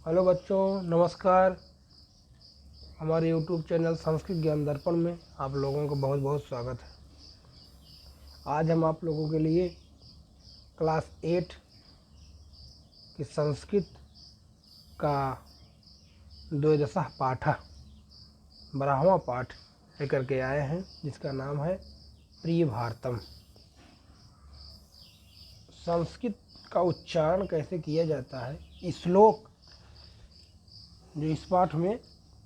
Hello बच्चों, नमस्कार। हमारे यूट्यूब चैनल संस्कृत ज्ञान दर्पण में आप लोगों का बहुत बहुत स्वागत है। आज हम आप लोगों के लिए क्लास 8 की संस्कृत का द्वादशः पाठ 12वां पाठ लेकर के आए हैं, जिसका नाम है प्रिय भारतम। संस्कृत का उच्चारण कैसे किया जाता है, श्लोक जो इस पाठ में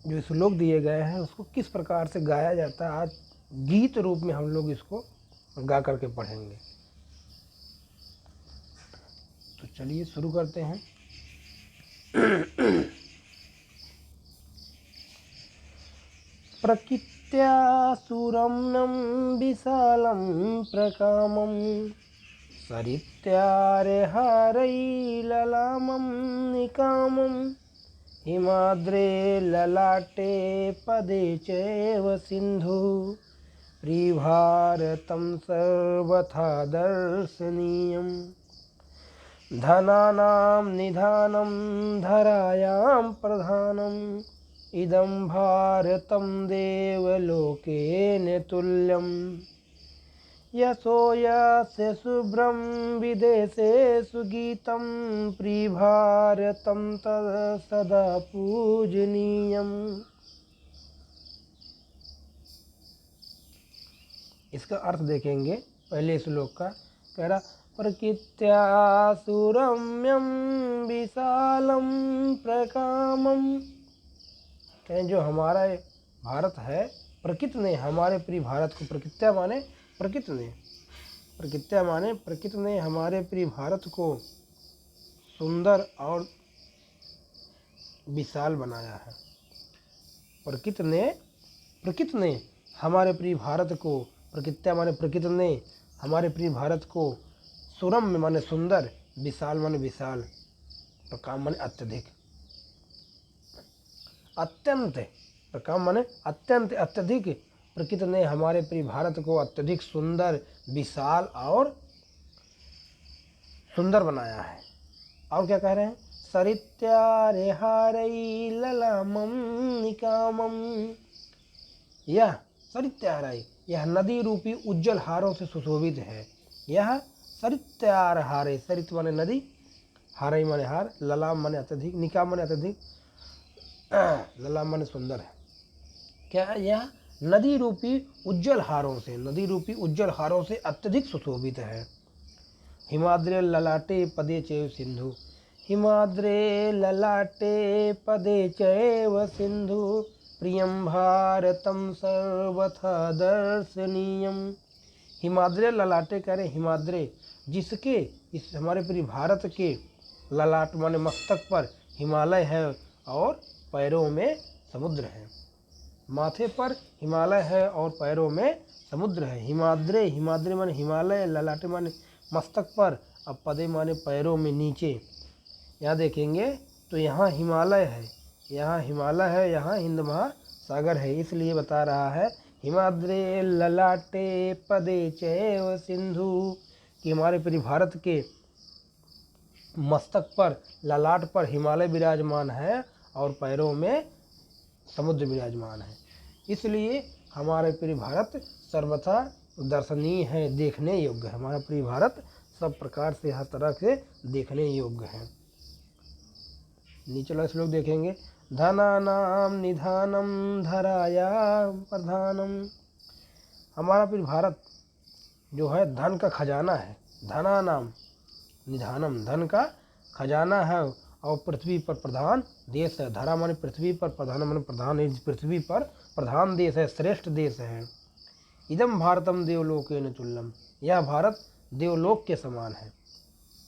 जो श्लोक दिए गए हैं उसको किस प्रकार से गाया जाता है, आज गीत रूप में हम लोग इसको गा करके पढ़ेंगे। तो चलिए शुरू करते हैं। प्रकृत्या सुरम्यं विशालं प्रकामं सरित्यार्हरैललामं निकामं हिमाद्रे ललाटे पदे चैव सिन्धु प्रिभारतं सर्वथा दर्शनीयम्। धनानां निधानं धरायां प्रधानम् इदं भारतं देवलोकेन तुल्यम्। यशो यस्य शुभ्रं विदेशेषु गीतं प्रिभारतं तत् सदा पूजनीयम्। इसका अर्थ देखेंगे। पहले श्लोक का कह रहा, प्रकृत्या सुरम्यं विशालं प्रकामं। कहें जो हमारा भारत है, प्रकृति ने हमारे प्रिय भारत को, प्रकृत्या माने प्रकृति ने, प्रकृत्या माने प्रकृति ने हमारे प्रिय भारत को सुंदर और विशाल बनाया है। प्रकृति ने हमारे प्रिय भारत को, प्रकृत्या माने प्रकृति ने हमारे प्रिय भारत को सुरम्य माने सुंदर, विशाल माने विशाल, प्रकाम माने अत्यधिक, अत्यंत, प्रकाम माने अत्यंत अत्यधिक, प्रकृति ने हमारे प्रिय भारत को अत्यधिक सुंदर, विशाल और सुंदर बनाया है। और क्या कह रहे हैं, सरित्यार्हरैः ललामं निकामं। यह सरित्यार्हरैः, यह नदी रूपी उज्जवल हारों से सुशोभित है। यह सरित्यार्हरैः, सरित माने नदी, हारैः माने हार, ललाम माने अत्यधिक, निकाम माने अत्यधिक, ललाम माने सुंदर है। क्या है, यह नदी रूपी उज्जवल हारों से, नदी रूपी उज्जवल हारों से अत्यधिक सुशोभित है। हिमाद्रे ललाटे पदे चैव सिंधु, हिमाद्रे ललाटे पदे चैव सिंधु प्रियं भारतं सर्वथा दर्शनीयम्। हिमाद्रे ललाटे कह रहे, हिमाद्रे जिसके, इस हमारे प्रिय भारत के ललाट माने मस्तक पर हिमालय है और पैरों में समुद्र है। माथे पर हिमालय है और पैरों में समुद्र है। हिमाद्रे, हिमाद्रे माने हिमालय, ललाटे माने मस्तक पर, अब पदे माने पैरों में नीचे। यहाँ देखेंगे तो यहाँ हिमालय है, यहाँ हिमालय है, यहाँ हिंद महासागर है, इसलिए बता रहा है हिमाद्रे ललाटे पदे चैव सिंधु, कि हमारे प्रिय भारत के मस्तक पर, ललाट पर हिमालय विराजमान है और पैरों में समुद्र विराजमान है। इसलिए हमारे प्रिय भारत सर्वथा दर्शनीय है, देखने योग्य है। हमारा प्रिय भारत सब प्रकार से, हर तरह से देखने योग्य है। नीचे वाला श्लोक देखेंगे, धनानां निधानं धरायां प्रधानम। हमारा प्रिय भारत जो है धन का खजाना है। धनानां निधानम, धन का खजाना है और पृथ्वी पर प्रधान देश है। धरा माने पृथ्वी पर, प्रधान माने प्रधान, पृथ्वी पर प्रधान देश है, श्रेष्ठ देश है। इदम भारतम देवलोकेन तुल्यम, यह भारत देवलोक के समान है।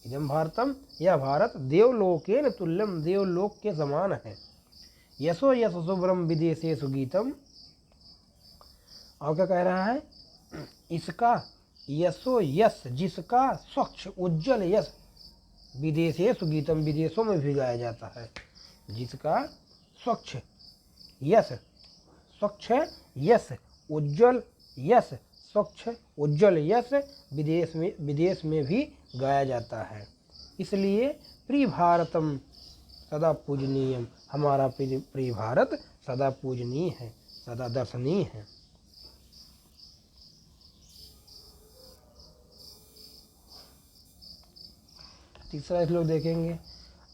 इदम भारतम, यह भारत देवलोकेन तुल्यम, देवलोक के समान है। यशो यश शुभ्रम विदेशेषु गीतम। और क्या कह रहा है, इसका यशो यश, जिसका स्वच्छ उज्जवल यश, विदेशेषु गीतम, विदेशों में भी गाया जाता है। जिसका स्वच्छ यश, स्वच्छ यश, उज्जवल यश, स्वच्छ उज्जवल यश विदेश में भी गाया जाता है। इसलिए प्रिय भारतम, सदा पूजनीयम, हमारा प्रिय भारत सदा पूजनीय है, सदा दर्शनीय है। तीसरा श्लोक देखेंगे।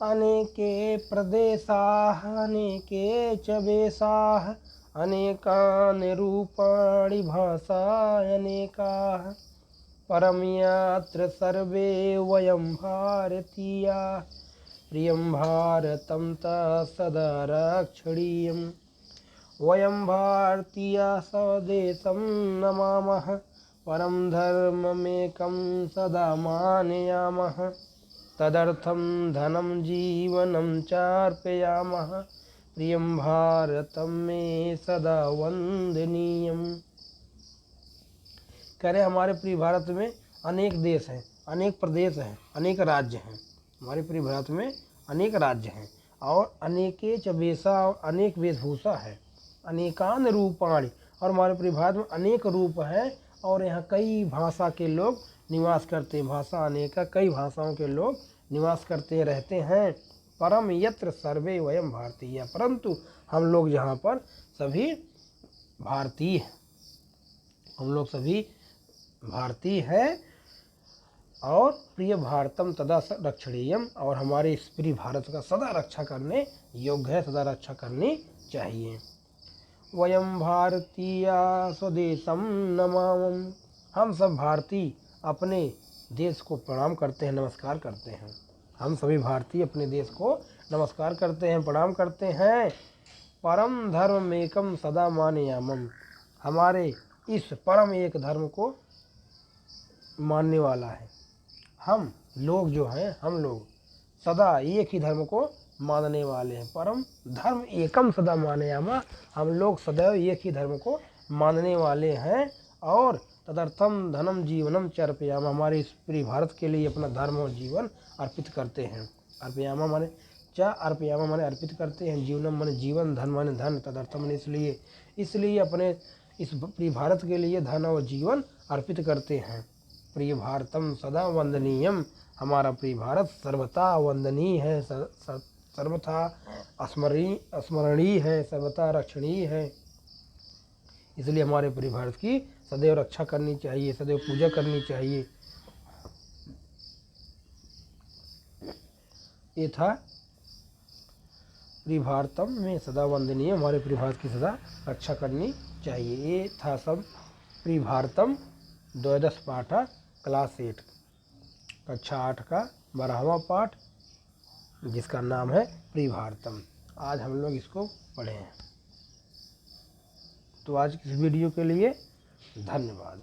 अनेके प्रदेशाः अनेके च वेशाः अनेकानि रूपाणि भाषाः अनेकाः परं यत्र सर्वे वयं भारतीयाः प्रियं भारतं तत्सदा रक्षणीयम्। वयं भारतीयाः स्वदेशं नमामः परं धर्ममेकं सदा मानयामः तदर्थं धनं जीवनं चार्पयामः प्रियं भारतं मे सदा वंदनीयम्। कह रहे हमारे प्रिय भारत में अनेक देश हैं, अनेक प्रदेश हैं, अनेक राज्य हैं। हमारे प्रिय भारत में अनेक राज्य हैं और अनेके च वेशा, और अनेक वेशभूषा है। अनेकान रूपाणि, और हमारे प्रिय भारत में अनेक रूप हैं और यहाँ कई भाषा के लोग निवास करते हैं। भाषा अनेक, कई भाषाओं के लोग निवास करते रहते हैं। परम यत्र सर्वे वयम भारतीय, परंतु हम लोग जहाँ पर सभी भारतीय हैं, हम लोग सभी भारतीय हैं। और प्रिय भारतम तदा रक्षणीयम, और हमारे इस प्रिय भारत का सदा रक्षा करने योग्य है, सदा रक्षा करनी चाहिए। वयम भारतीया स्वदेशम नमामः, हम सब भारतीय अपने देश को प्रणाम करते हैं, नमस्कार करते हैं। हम सभी भारतीय अपने देश को नमस्कार करते हैं, प्रणाम करते हैं। परम धर्म एकम सदा मानयामम, हमारे इस परम एक धर्म को मानने वाला है। हम लोग जो हैं, हम लोग सदा एक ही धर्म को मानने वाले हैं। परम धर्म एकम सदा मानयामा, हम लोग सदैव एक ही धर्म को मानने वाले हैं। और तदर्थम धनम जीवनम च अर्पयामा, हमारे इस प्रिय भारत के लिए अपना धर्म और जीवन अर्पित करते हैं। अर्पयामा माने च अर्पयामा माने अर्पित करते हैं, जीवनम माने जीवन, धन माने धन, तदर्थम माने इसलिए अपने इस प्रिय भारत के लिए धन और जीवन अर्पित करते हैं। प्रिय भारतम सदा वंदनीयम, हमारा प्रिय भारत सर्वथा वंदनीय है, सर्वथा स्मरणीय है, सर्वथा रक्षणीय है। इसलिए हमारे प्रिय भारत की सदैव रक्षा करनी चाहिए, सदैव पूजा करनी चाहिए। ये था प्रिय भारतम में सदा वंदनीय, हमारे प्रिय भारत की सदा रक्षा करनी चाहिए। ये था सब प्रिय भारतम द्वादश पाठ, क्लास 8 कक्षा 8 का 12वां पाठ, जिसका नाम है प्रिय भारतम। आज हम लोग इसको पढ़े हैं। तो आज की इस वीडियो के लिए धन्यवाद।